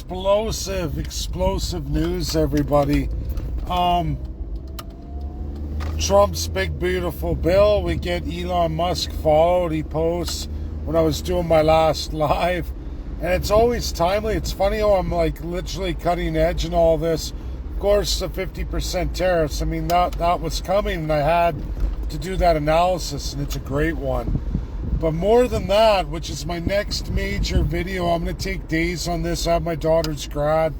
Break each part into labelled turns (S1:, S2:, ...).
S1: explosive news, everybody. Trump's big beautiful bill. We get Elon Musk followed. He posts when I was doing my last live, and it's always timely. It's funny how I'm like literally cutting edge in all this. Of course, the 50% tariffs. I mean, that was coming, and I had to do that analysis, and it's a great one. But more than that, which is my next major video, I'm going to take days on this. I have my daughter's grad.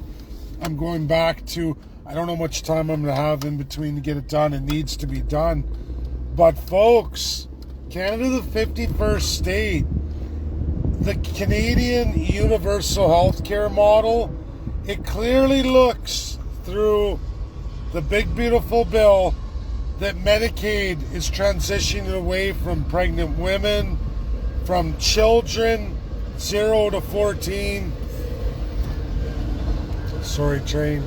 S1: I'm going back to, I don't know how much time I'm going to have in between to get it done. It needs to be done. But folks, Canada, the 51st state, the Canadian universal healthcare model, it clearly looks through the big beautiful bill that Medicaid is transitioning away from pregnant women, from children 0 to 14. Sorry, train.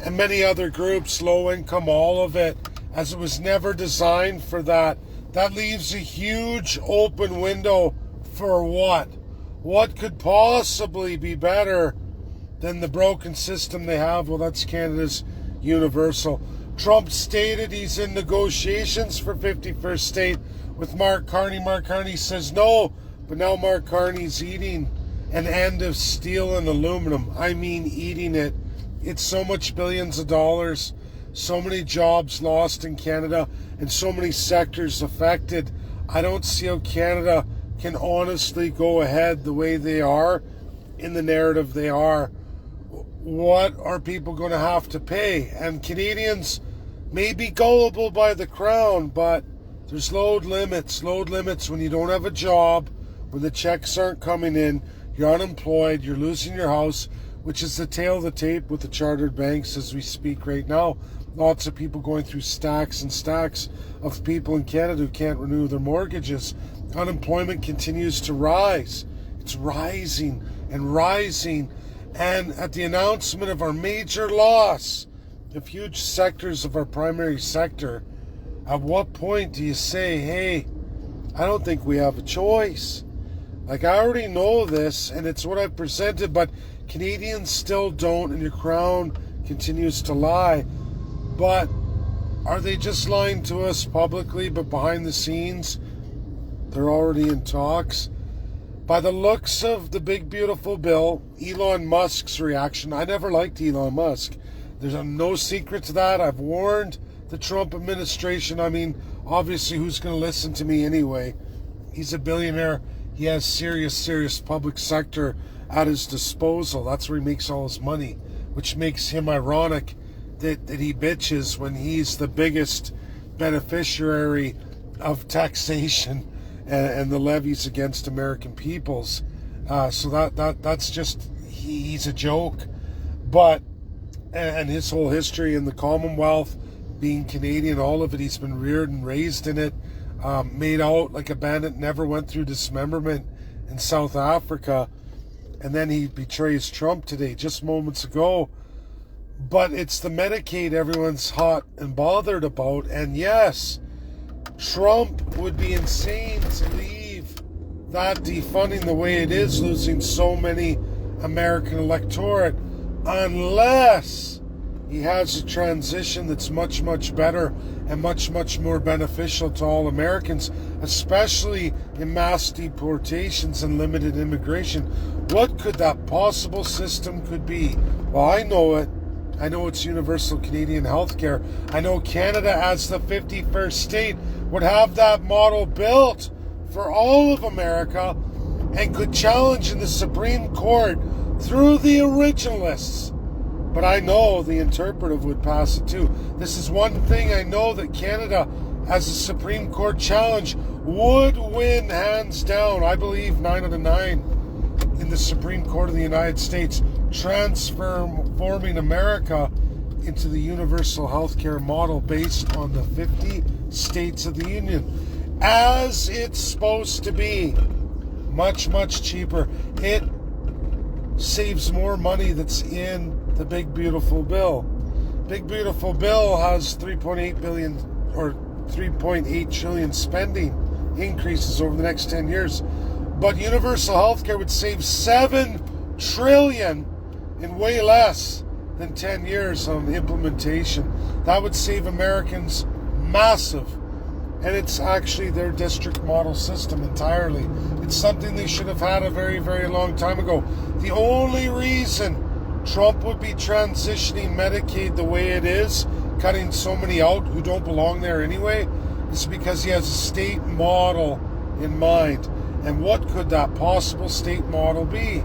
S1: And many other groups, low income, all of it, as it was never designed for that. That leaves a huge open window for what? What could possibly be better than the broken system they have? Well, that's Canada's universal. Trump stated he's in negotiations for 51st state with Mark Carney. Mark Carney says no, but now Mark Carney's eating an end of steel and aluminum. I mean, eating it. It's so much billions of dollars, so many jobs lost in Canada, and so many sectors affected. I don't see how Canada can honestly go ahead the way they are, in the narrative they are. What are people going to have to pay? And Canadians may be gullible by the crown, but there's load limits when you don't have a job, when the checks aren't coming in, you're unemployed, you're losing your house, which is the tail of the tape with the chartered banks as we speak right now. Lots of people going through stacks and stacks of people in Canada who can't renew their mortgages. Unemployment continues to rise. It's rising and rising. And at the announcement of our major loss of huge sectors of our primary sector, at what point do you say, hey, I don't think we have a choice? Like, I already know this, and it's what I've presented, but Canadians still don't, and your crown continues to lie. But are they just lying to us publicly, but behind the scenes, they're already in talks? By the looks of the big beautiful bill, Elon Musk's reaction, I never liked Elon Musk. There's no secret to that. I've warned the Trump administration. I mean, obviously, who's going to listen to me anyway? He's a billionaire. He has serious public sector at his disposal. That's where he makes all his money, which makes him ironic that he bitches when he's the biggest beneficiary of taxation and the levies against American peoples. So that's just, he's a joke. But, and his whole history in the Commonwealth, being Canadian, all of it, he's been reared and raised in it, made out like a bandit, never went through dismemberment in South Africa, and then he betrays Trump today, just moments ago. But it's the Medicaid everyone's hot and bothered about, and yes, Trump would be insane to leave that defunding the way it is, losing so many American electorate, unless he has a transition that's much better and much more beneficial to all Americans, especially in mass deportations and limited immigration. What could that possible system could be? Well, I know it. I know it's universal Canadian healthcare. I know Canada, as the 51st state, would have that model built for all of America and could challenge in the Supreme Court through the originalists. But I know the interpretive would pass it too. This is one thing I know that Canada, as a Supreme Court challenge, would win hands down. I believe 9 out of 9 in the Supreme Court of the United States, transforming America into the universal healthcare model based on the 50 states of the Union, as it's supposed to be. Much cheaper. It saves more money that's in the big beautiful bill. Big beautiful bill has 3.8 billion or 3.8 trillion spending increases over the next 10 years. But universal health care would save $7 trillion in way less than 10 years on implementation. That would save Americans massive. And it's actually their district model system entirely. It's something they should have had a very, very long time ago. The only reason Trump would be transitioning Medicaid the way it is, cutting so many out who don't belong there anyway, is because he has a state model in mind. And what could that possible state model be?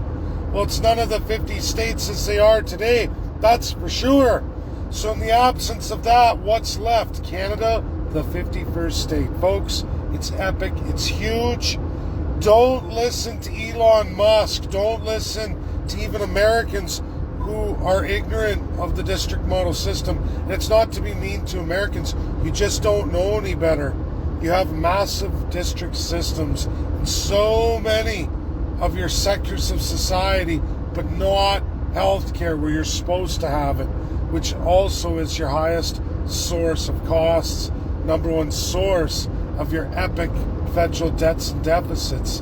S1: Well, it's none of the 50 states as they are today, that's for sure. So in the absence of that, what's left? Canada, the 51st state. Folks, it's epic, it's huge. Don't listen to Elon Musk. Don't listen to even Americans who are ignorant of the district model system. And it's not to be mean to Americans. You just don't know any better. You have massive district systems in so many of your sectors of society, but not healthcare where you're supposed to have it, which also is your highest source of costs, number one source of your epic federal debts and deficits.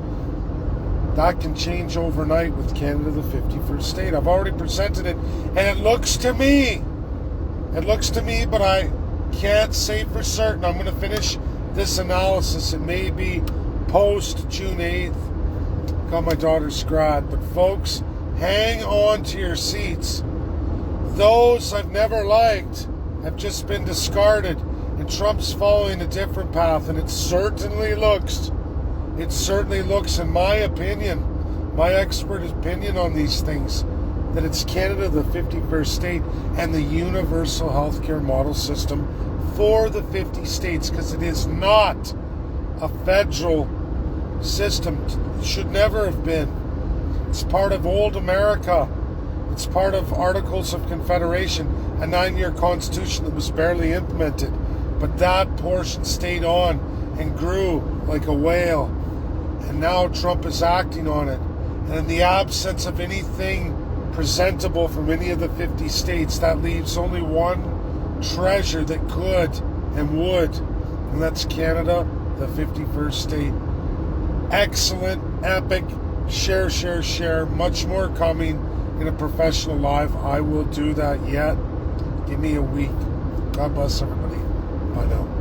S1: That can change overnight with Canada, the 51st state. I've already presented it, and it looks to me, but I can't say for certain. I'm going to finish this analysis. It may be post June 8th. Got my daughter's grad. But folks, hang on to your seats. Those I've never liked have just been discarded, and Trump's following a different path, and it certainly looks, in my opinion, my expert opinion on these things, that it's Canada, the 51st state, and the universal healthcare model system for the 50 states, because it is not a federal system. It should never have been. It's part of old America. It's part of Articles of Confederation, a 9-year constitution that was barely implemented. But that portion stayed on and grew like a whale. And now Trump is acting on it. And in the absence of anything presentable from any of the 50 states, that leaves only one treasure that could and would. And that's Canada, the 51st state. Excellent, epic, share. Much more coming in a professional live. I will do that yet. Give me a week. God bless everybody. Bye now.